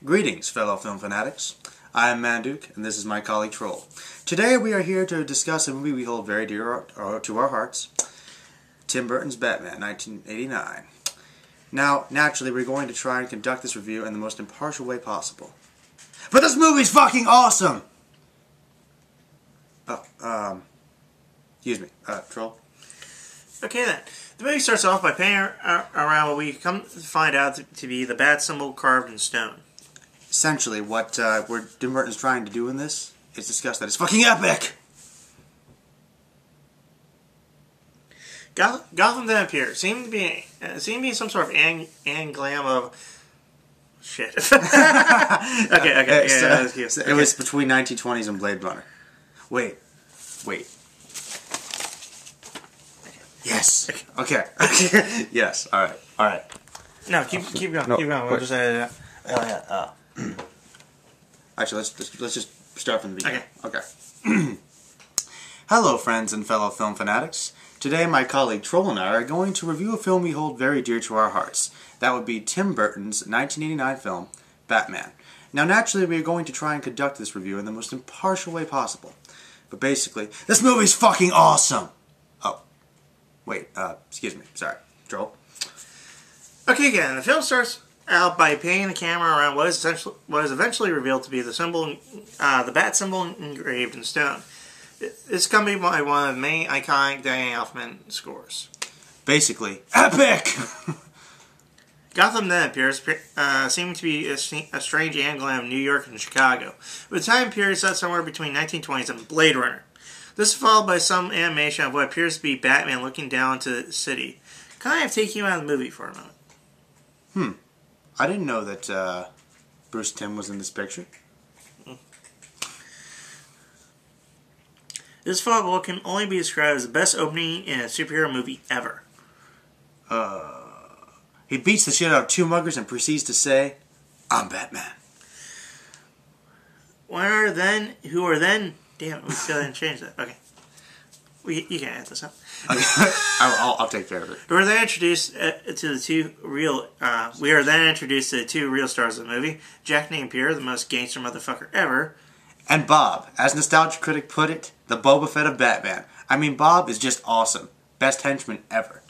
Greetings, fellow film fanatics. I am Manduk, and this is my colleague Troll. Today we are here to discuss a movie we hold very dear to our hearts, Tim Burton's Batman, 1989. Now, naturally, we're going to try and conduct this review in the most impartial way possible. But this movie's fucking awesome! Excuse me, Troll? Okay then. The movie starts off by panning around what we come to find out to be the bat symbol carved in stone. Essentially, what Tim Burton's trying to do in this is discuss that it's fucking epic! Gotham then appears, seeming to be some sort of anglam of shit. okay. It was between 1920s and Blade Runner. Wait. Yes. Okay. Yes. All right. No, keep going. Keep going. We'll just edit it out. Actually, let's just start from the beginning. Okay. Hello, friends and fellow film fanatics. Today, my colleague Troll and I are going to review a film we hold very dear to our hearts. That would be Tim Burton's 1989 film, Batman. Now, naturally, we are going to try and conduct this review in the most impartial way possible. But basically, this movie's fucking awesome! Oh. Wait, excuse me. Sorry. Troll? Okay, again, the film starts out by panning the camera around what is eventually revealed to be the symbol, the bat symbol engraved in stone. It's accompanied by one of the main iconic Danny Elfman scores. Basically, epic! Gotham then appears, seeming to be a strange anglam of New York and Chicago, with a time period set somewhere between 1920s and Blade Runner. This is followed by some animation of what appears to be Batman looking down to the city. Kind of taking you out of the movie for a moment. I didn't know that Bruce Timm was in this picture. This followed what can only be described as the best opening in a superhero movie ever. He beats the shit out of two muggers and proceeds to say, "I'm Batman." Who are then... Damn it, we still didn't change that. Okay. You can add this up. Okay. I'll take care of it. We are then introduced to the two real stars of the movie, Jack Napier, the most gangster motherfucker ever, and Bob, as Nostalgia Critic put it, the Boba Fett of Batman. I mean, Bob is just awesome. Best henchman ever.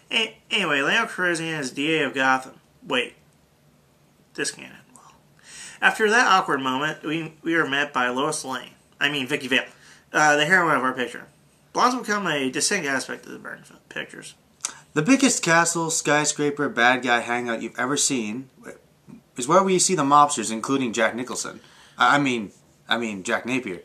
Anyway, Leo Calrissian is DA of Gotham. Wait. This can't end well. After that awkward moment, we are met by Lois Lane. I mean, Vicky Vale. The heroine of our picture. Blondes become a distinct aspect of the Burton pictures. The biggest castle, skyscraper, bad guy hangout you've ever seen is where we see the mobsters, including Jack Nicholson. I mean Jack Napier.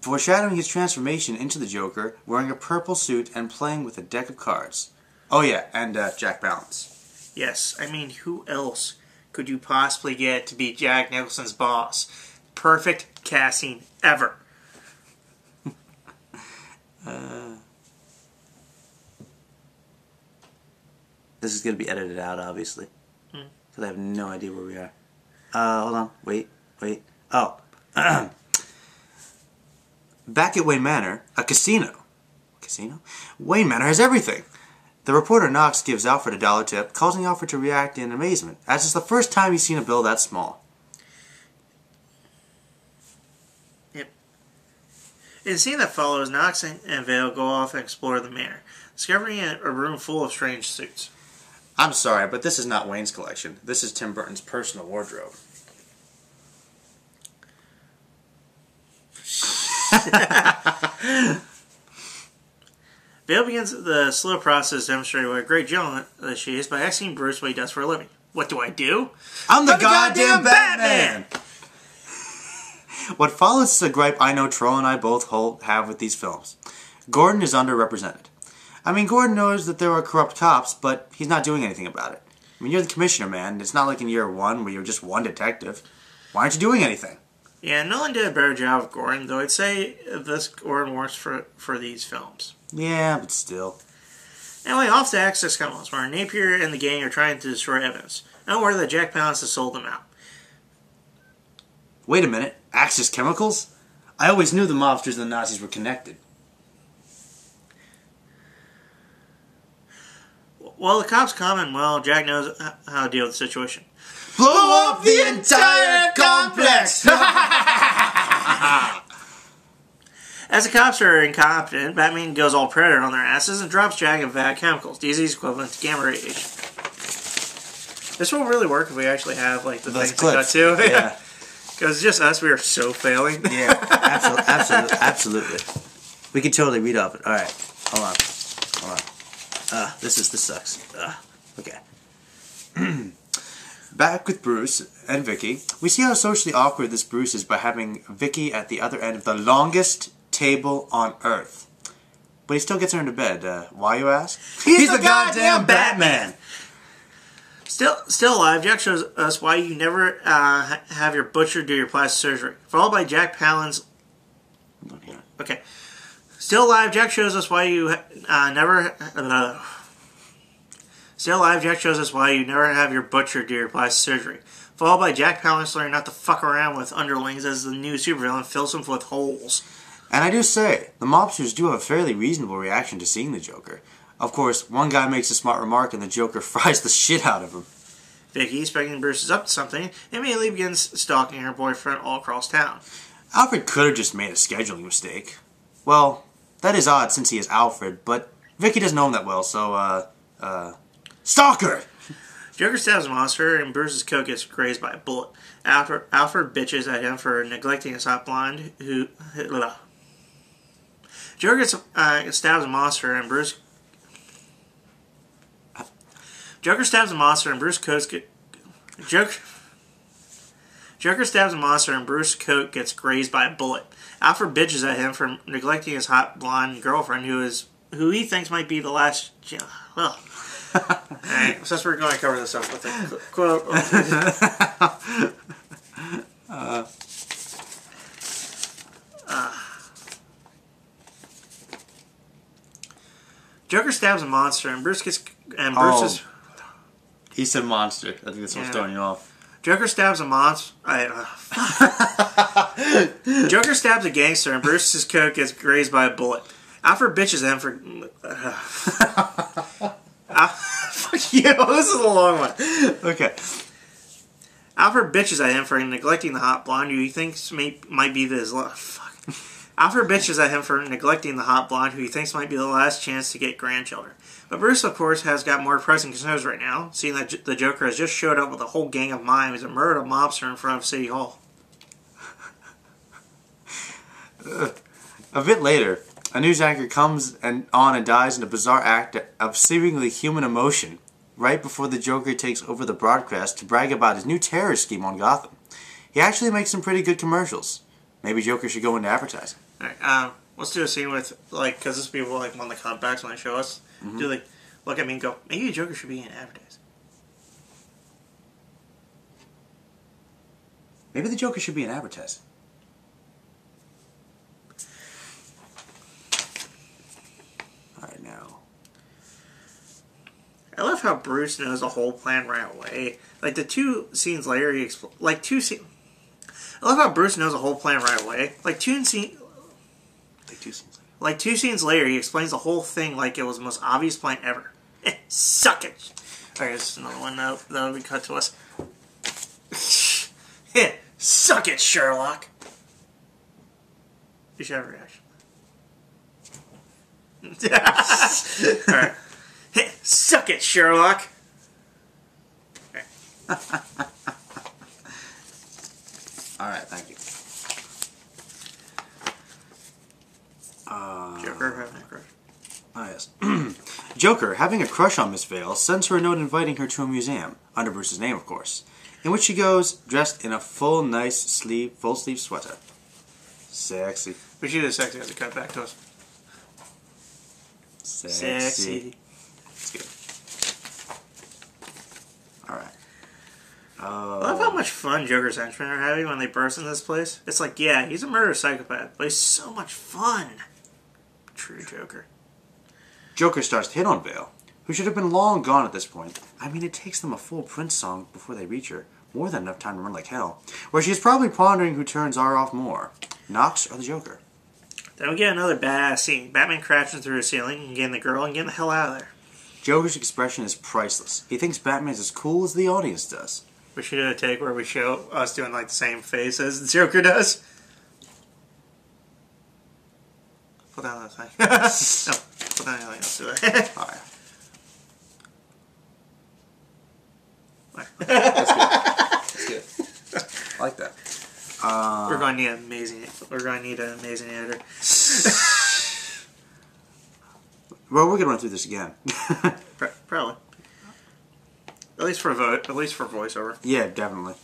Foreshadowing his transformation into the Joker, wearing a purple suit and playing with a deck of cards. Oh yeah, and Jack Palance. Yes, I mean, who else could you possibly get to be Jack Nicholson's boss? Perfect casting ever. This is going to be edited out, obviously. Because I have no idea where we are. Hold on. Wait. Oh. Back at Wayne Manor, a casino. Casino? Wayne Manor has everything. The reporter Knox gives Alfred a $1 tip, causing Alfred to react in amazement, as it's the first time he's seen a bill that small. Yep. In the scene that follows, Knox and Vale go off and explore the manor, discovering a room full of strange suits. I'm sorry, but this is not Wayne's collection. This is Tim Burton's personal wardrobe. Vale begins the slow process demonstrating what a great gentleman that she is by asking Bruce what he does for a living. What do I do? I'm the goddamn Batman! What follows is a gripe I know Troll and I both have with these films. Gordon is underrepresented. I mean, Gordon knows that there are corrupt cops, but he's not doing anything about it. I mean, you're the commissioner, man. It's not like in year one where you're just one detective. Why aren't you doing anything? Yeah, Nolan did a better job of Gordon, though I'd say this Gordon works for these films. Yeah, but still. Anyway, off to Access Chemicals, where Napier and the gang are trying to destroy evidence. Unaware that Jack Palance has sold them out. Wait a minute. Access Chemicals? I always knew the mobsters and the Nazis were connected. Well, the cops come and, well, Jack knows how to deal with the situation. Blow up the entire complex! As the cops are incompetent, Batman goes all Predator on their asses and drops Jack and VAD chemicals, DZ's equivalent to gamma radiation. This will really work if we actually have like the things to cut to. Yeah. Because just us, we are so failing. Yeah, absolutely. We can totally read off it. Alright, hold on. This sucks. Okay. Back with Bruce and Vicky, we see how socially awkward this Bruce is by having Vicky at the other end of the longest table on Earth. But he still gets her into bed. Why, you ask? He's the goddamn Batman! Still alive, Jack shows us why you never have your butcher do your plastic surgery. Followed by Jack Palin's... Okay. Still alive, Jack shows us why you never... Still alive, Jack shows us why you never have your butcher do your plastic surgery. Followed by Jack Palance learning not to fuck around with underlings as the new supervillain fills them with holes. And I do say, the mobsters do have a fairly reasonable reaction to seeing the Joker. Of course, one guy makes a smart remark and the Joker fries the shit out of him. Vicky, expecting Bruce is up to something, immediately begins stalking her boyfriend all across town. Alfred could have just made a scheduling mistake. Well, that is odd since he is Alfred, but Vicky doesn't know him that well, so, stalker! Joker stabs a monster and Bruce's coat gets grazed by a bullet. Alfred bitches at him for neglecting his hot blonde who... Joker stabs a monster and Bruce... Joker stabs a monster and Bruce's coat gets grazed by a bullet. Alfred bitches at him for neglecting his hot blonde girlfriend who he thinks might be the last... Alright, since we're going to cover this up with a quote... Joker stabs a monster and Bruce is... He said monster. I think that's what's throwing you off. Joker stabs a monster... Joker stabs a gangster and Bruce's coat gets grazed by a bullet. Alfred bitches at him for... Fuck you, this is a long one. Okay. Alfred bitches at him for neglecting the hot blonde who he thinks might be his last... Alfred bitches at him for neglecting the hot blonde who he thinks might be the last chance to get grandchildren. But Bruce, of course, has got more pressing concerns right now, seeing that the Joker has just showed up with a whole gang of mimes and murdered a mobster in front of City Hall. A bit later, a news anchor comes on and dies in a bizarre act of seemingly human emotion right before the Joker takes over the broadcast to brag about his new terror scheme on Gotham. He actually makes some pretty good commercials. Maybe Joker should go into advertising. Alright, let's do a scene with, like, because this people like want the comebacks when they show us. Do like, look at me and go, maybe Joker should be in advertising. Maybe the Joker should be in advertising. Alright, now. I love how Bruce knows the whole plan right away. Like, the 2 scenes later, I love how Bruce knows the whole plan right away. Like, 2 scenes later, he explains the whole thing like it was the most obvious plan ever. Suck it! Alright, this is another one that'll be cut to us. Suck it, Sherlock! You should have a reaction. Alright. Suck it, Sherlock! Alright, thank you. Joker having a crush. Ah, yes. Joker, having a crush on Miss Vale, sends her a note inviting her to a museum, under Bruce's name, of course, in which she goes dressed in a full sleeve sweater. Sexy. We should do sexy as a cut back to us. Sexy. It's good. Alright. I love how much fun Joker's henchmen are having when they burst into this place. It's like, yeah, he's a murderous psychopath, but he's so much fun. True Joker. Joker starts to hit on Vale, who should have been long gone at this point. I mean, it takes them a full Prince song before they reach her. More than enough time to run like hell. Where she's probably pondering who turns R off more, Knox or the Joker. Then we get another badass scene. Batman crashing through a ceiling and getting the girl and getting the hell out of there. Joker's expression is priceless. He thinks Batman's as cool as the audience does. We should do a take where we show us doing like the same face as the Joker does. Pull down that thing. No, pull down anything else. Do that. Alright. That's good. That's good. I like that. We're going to need an amazing editor. Well, we're gonna run through this again. Probably. At least for voiceover. Yeah, definitely.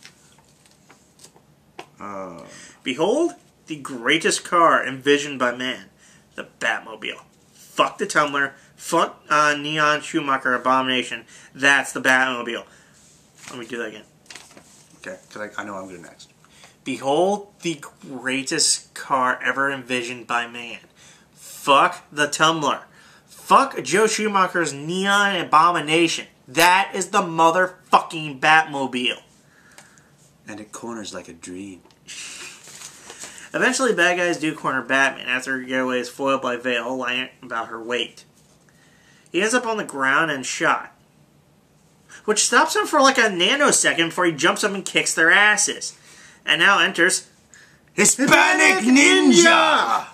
Behold the greatest car envisioned by man, the Batmobile. Fuck the Tumbler. Fuck Neon Schumacher Abomination. That's the Batmobile. Let me do that again. Okay, because I know I'm good next. Behold the greatest car ever envisioned by man. Fuck the Tumbler. Fuck Joe Schumacher's Neon Abomination. That is the motherfucking Batmobile. And it corners like a dream. Eventually, bad guys do corner Batman after her getaway is foiled by Vale lying about her weight. He ends up on the ground and shot, which stops him for like a nanosecond before he jumps up and kicks their asses. And now enters Hispanic Ninja!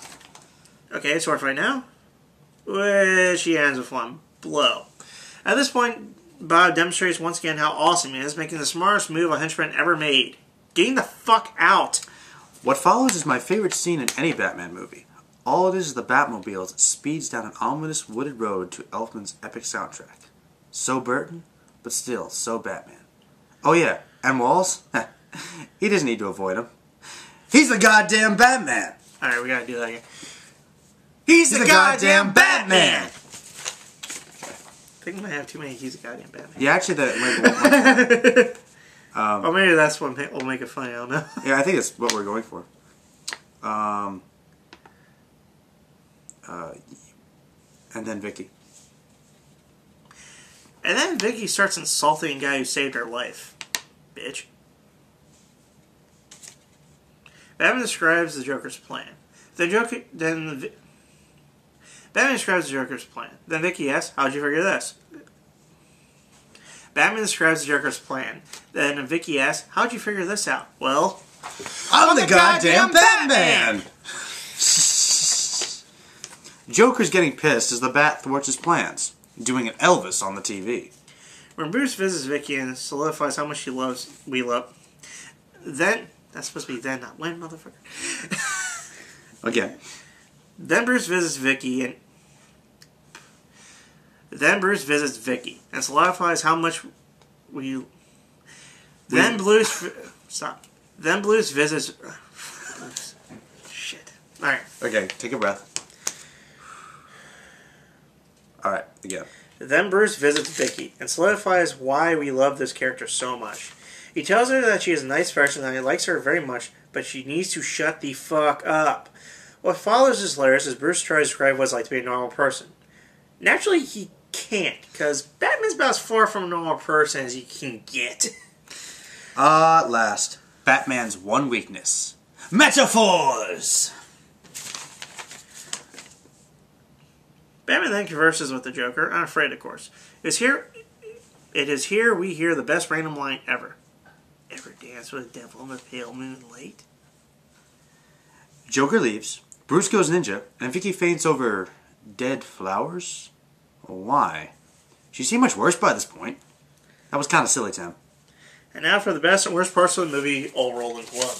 Okay, sword fight now. Which he ends with one blow. At this point, Bob demonstrates once again how awesome he is, making the smartest move a henchman ever made. Getting the fuck out. What follows is my favorite scene in any Batman movie. All it is the Batmobile as it speeds down an ominous wooded road to Elfman's epic soundtrack. So Burton, but still so Batman. Oh yeah, and Walls? He doesn't need to avoid him. He's the goddamn Batman! Alright, we gotta do that again. He's the goddamn Batman! I think we might have too many he's a goddamn Batman. Yeah, actually that might be one. Or maybe that's what will make it funny, I don't know. Yeah, I think it's what we're going for. And then Vicky. And then Vicky starts insulting the guy who saved her life. Bitch. Batman describes the Joker's plan. Batman describes the Joker's plan. Then Vicky asks, how'd you figure this? Batman describes the Joker's plan. Then Vicky asks, how'd you figure this out? Well, I'm the goddamn Batman! Joker's getting pissed as the Bat thwarts his plans, doing an Elvis on the TV. When Bruce visits Vicky and solidifies how much we love, then, that's supposed to be then, not when, motherfucker. Again. Then Bruce visits Vicky and solidifies how much we. Then Bruce visits. Shit. All right. Okay, take a breath. All right, again. Then Bruce visits Vicky and solidifies why we love this character so much. He tells her that she is a nice person and he likes her very much, but she needs to shut the fuck up. What follows is hilarious as Bruce tries to describe what it's like to be a normal person. Naturally, he can't, because Batman's about as far from a normal person as you can get. Last. Batman's one weakness. Metaphors! Batman then converses with the Joker, unafraid of course. It is here we hear the best random line ever. Ever dance with the devil in the pale moonlight? Joker leaves. Bruce goes ninja, and Vicky faints over dead flowers? Why? She seemed much worse by this point. That was kind of silly, Tim. And now for the best and worst parts of the movie, all rolled into one.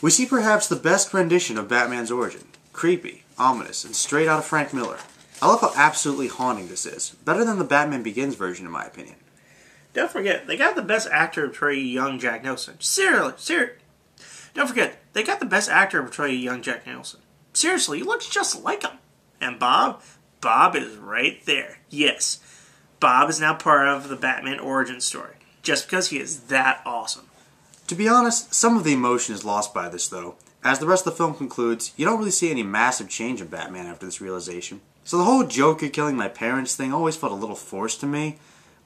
We see perhaps the best rendition of Batman's origin. Creepy, ominous, and straight out of Frank Miller. I love how absolutely haunting this is. Better than the Batman Begins version, in my opinion. Don't forget, they got the best actor to portray young Jack Nicholson. Seriously. Don't forget, they got the best actor to portray young Jack Nicholson. Seriously, he looks just like him. And Bob is right there. Yes, Bob is now part of the Batman origin story. Just because he is that awesome. To be honest, some of the emotion is lost by this, though. As the rest of the film concludes, you don't really see any massive change in Batman after this realization. So the whole Joker killing my parents thing always felt a little forced to me,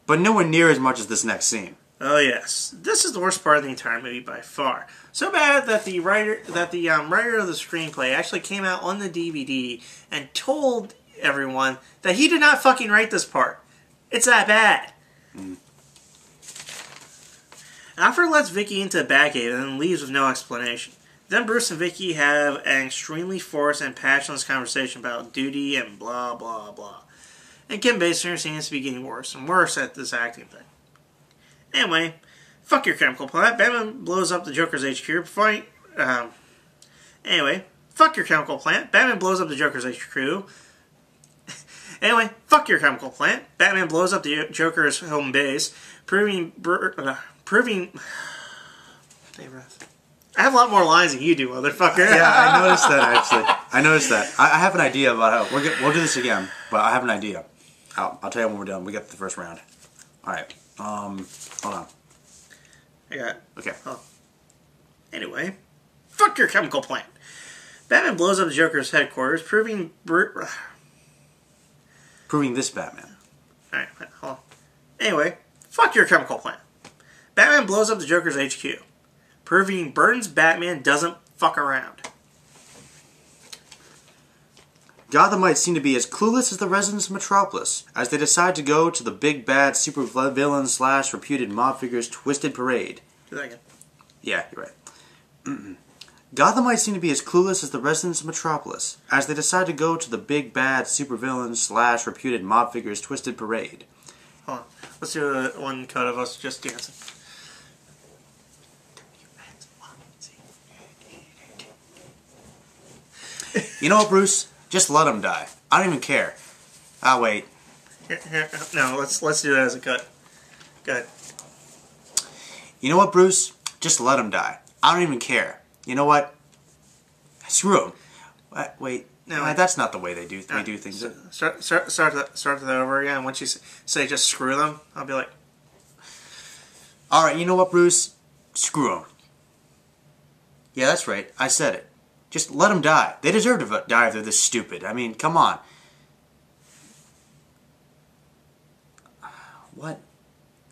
but nowhere near as much as this next scene. Oh yes, this is the worst part of the entire movie by far. So bad that the writer of the screenplay actually came out on the DVD and told everyone that he did not fucking write this part. It's that bad. Alfred lets Vicky into a Batcave and then leaves with no explanation. Then Bruce and Vicky have an extremely forced and passionless conversation about duty and blah blah blah. And Kim Basinger seems to be getting worse and worse at this acting thing. Anyway, fuck your chemical plant. Batman blows up the Joker's HQ. Anyway, fuck your chemical plant. Batman blows up the Joker's HQ. Anyway, fuck your chemical plant. Batman blows up the Joker's home base, proving. I have a lot more lines than you do, motherfucker. Yeah, I noticed that actually. I noticed that. I have an idea about how we'll do this again, but I have an idea. I'll tell you when we're done. We get the first round. All right. Hold on. I got it. Okay. Oh. Anyway, fuck your chemical plant. Batman blows up the Joker's headquarters, proving this Batman. Alright, hold on. Anyway, fuck your chemical plant. Batman blows up the Joker's HQ, proving Burton's Batman doesn't fuck around. Gotham might seem to be as clueless as the residents of Metropolis, as they decide to go to the big bad super villain / reputed mob figure's twisted parade. Do that again. Yeah, you're right. Gotham might seem to be as clueless as the residents of Metropolis, as they decide to go to the big bad supervillain / reputed mob figure's twisted parade. Hold on. Let's do one cut of us just dancing. You know what, Bruce? Just let him die. I don't even care. Ah, wait. No, let's do that as a cut. Go ahead. You know what, Bruce? Just let him die. I don't even care. You know what? Screw him. Wait. No, that's not the way they do things. Start that over again. Once you say just screw them, I'll be like, all right. You know what, Bruce? Screw him. Yeah, that's right. I said it. Just let them die. They deserve to die if they're this stupid. I mean, come on. What?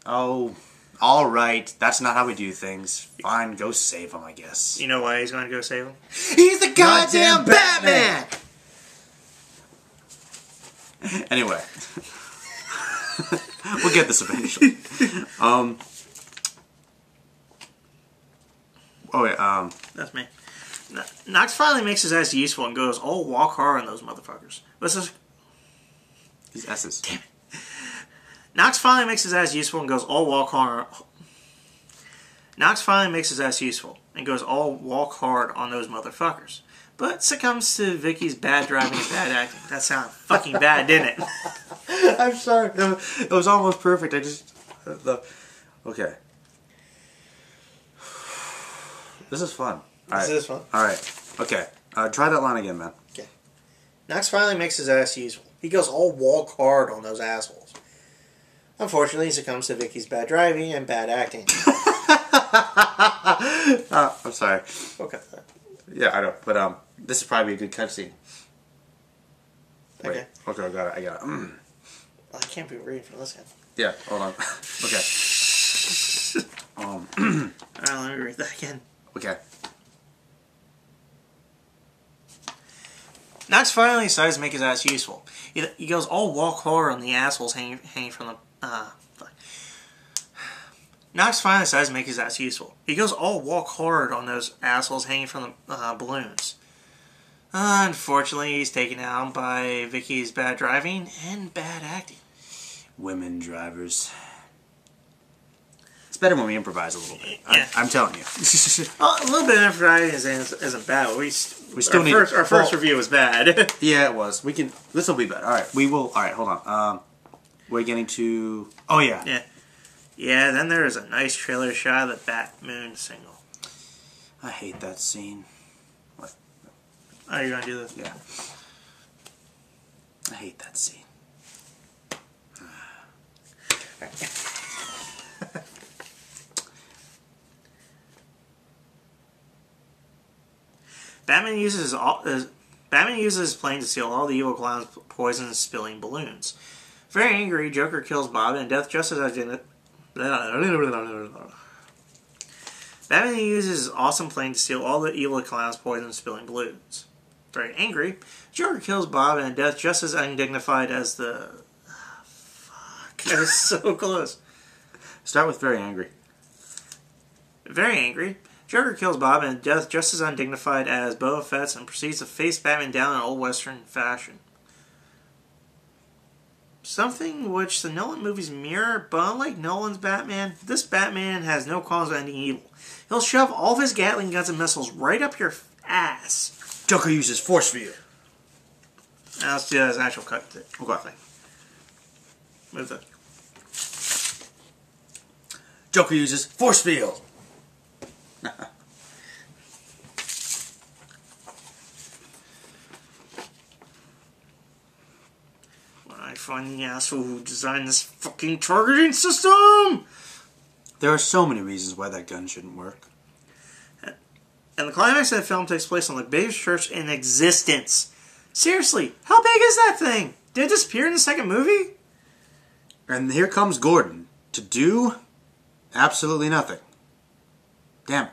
Oh, all right. That's not how we do things. Fine, go save him, I guess. You know why he's going to go save him? He's the goddamn Batman! Anyway. We'll get this eventually. Oh, yeah, That's me. Knox finally makes his ass useful and goes, "Oh, walk hard on those motherfuckers." These S's. Damn it. Knox finally makes his ass useful and goes, "Oh, walk hard." Knox finally makes his ass useful and goes, "Oh, walk hard on those motherfuckers." But succumbs to Vicky's bad driving and bad acting. That sounded fucking bad, didn't it? I'm sorry. It was almost perfect. I just... Okay. This is fun. This is fun. Alright. Okay. Try that line again, man. Okay. Knox finally makes his ass useful. He goes, "Oh, walk hard on those assholes." Unfortunately, he succumbs to Vicky's bad driving and bad acting. I'm sorry. Okay. Yeah, I know. But this is probably a good cutscene. Okay. Okay, I got it. Well, I can't be reading from this guy. Yeah, hold on. Okay. Alright, let me read that again. Okay. Knox finally decides to make his ass useful. He goes, "Oh, walk hard on the assholes hanging from the... Knox finally decides to make his ass useful. He goes, "Oh, walk hard on those assholes hanging from the balloons." Unfortunately, he's taken out by Vicky's bad driving and bad acting. Women drivers. It's better when we improvise a little bit. Yeah. I'm telling you. Well, a little bit of improvising isn't bad, but we still need... Our first review was bad. Yeah, it was. This will be better. Alright, we will... Alright, hold on. We're getting to... Oh, yeah. Yeah. Yeah, then there is a nice trailer shot of the Bat Moon single. I hate that scene. What? Oh, you're going to do this? Yeah. I hate that scene. Batman uses his plane to steal all the evil clowns' poison spilling balloons. Very angry, Joker kills Bob and Death just as Batman uses his awesome plane to steal all the evil clowns' poison spilling balloons. Very angry, Joker kills Bob and Death just as undignified as the... fuck. That was so close. Start with very angry. Very angry, Joker kills Bob in death just as undignified as Boba Fett's and proceeds to face Batman down in old Western fashion. Something which the Nolan movies mirror, but unlike Nolan's Batman, this Batman has no qualms of ending evil. He'll shove all of his Gatling guns and missiles right up your ass. Joker uses force field. Now let's do that as an actual cut. Okay. Move the... Joker uses force field. When I find the asshole who designed this fucking targeting system! There are so many reasons why that gun shouldn't work. And the climax of the film takes place on the biggest church in existence. Seriously, how big is that thing? Did it disappear in the second movie? And here comes Gordon to do absolutely nothing. Damn it.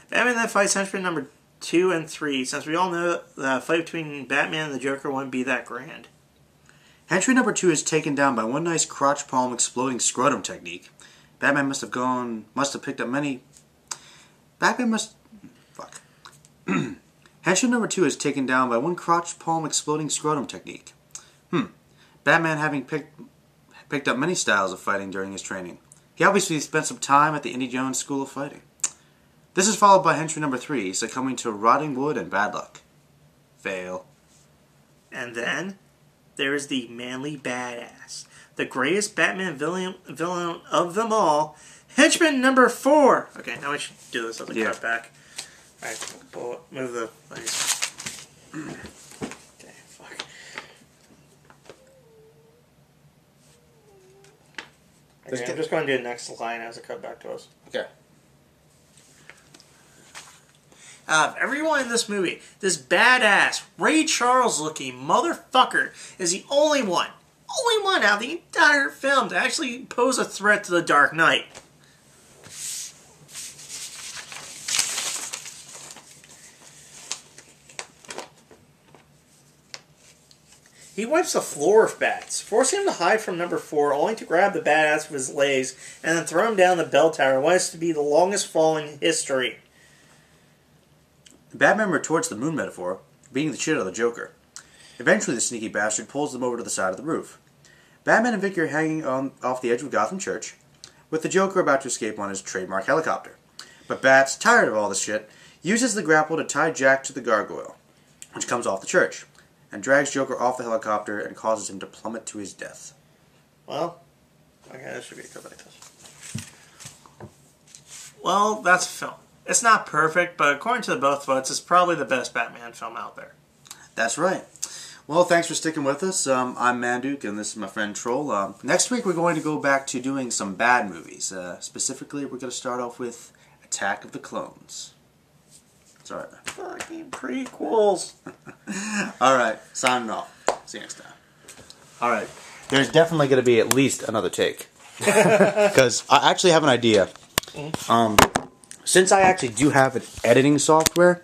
Batman then fights henchman number 2 and 3, since we all know the fight between Batman and the Joker won't be that grand. Henchman number 2 is taken down by one nice crotch palm exploding scrotum technique. Batman must have picked up many... Fuck. Henchman number 2 is taken down by one crotch palm exploding scrotum technique. Batman having picked up many styles of fighting during his training. He obviously spent some time at the Indy Jones School of Fighting. This is followed by Henchman number 3, succumbing to rotting wood and bad luck. Fail. And then, there is the manly badass, the greatest Batman villain of them all, Henchman number 4. Okay, now we should do this as a cut back. Alright, move the legs. Okay, fuck. Okay, I'm just going to do the next line as a cut back to us. Okay. Everyone in this movie, this badass, Ray Charles looking motherfucker is the only one out of the entire film to actually pose a threat to the Dark Knight. He wipes the floor of bats, forcing him to hide from number 4, only to grab the badass with his legs and then throw him down the bell tower, what is to be the longest fall in history. Batman retorts the moon metaphor, beating the shit out of the Joker. Eventually, the sneaky bastard pulls them over to the side of the roof. Batman and Vicky are hanging off the edge of Gotham Church, with the Joker about to escape on his trademark helicopter. But Bats, tired of all this shit, uses the grapple to tie Jack to the gargoyle, which comes off the church, and drags Joker off the helicopter and causes him to plummet to his death. Well, okay, that should be a good like this. Well, that's a film. It's not perfect, but according to the both votes, it's probably the best Batman film out there. That's right. Well, thanks for sticking with us. I'm Manduke, and this is my friend Troll. Next week, we're going to go back to doing some bad movies. Specifically, we're going to start off with Attack of the Clones. Sorry. Fucking prequels. Alright, signing off. See you next time. Alright, there's definitely going to be at least another take. Because I actually have an idea. Since I actually do have an editing software,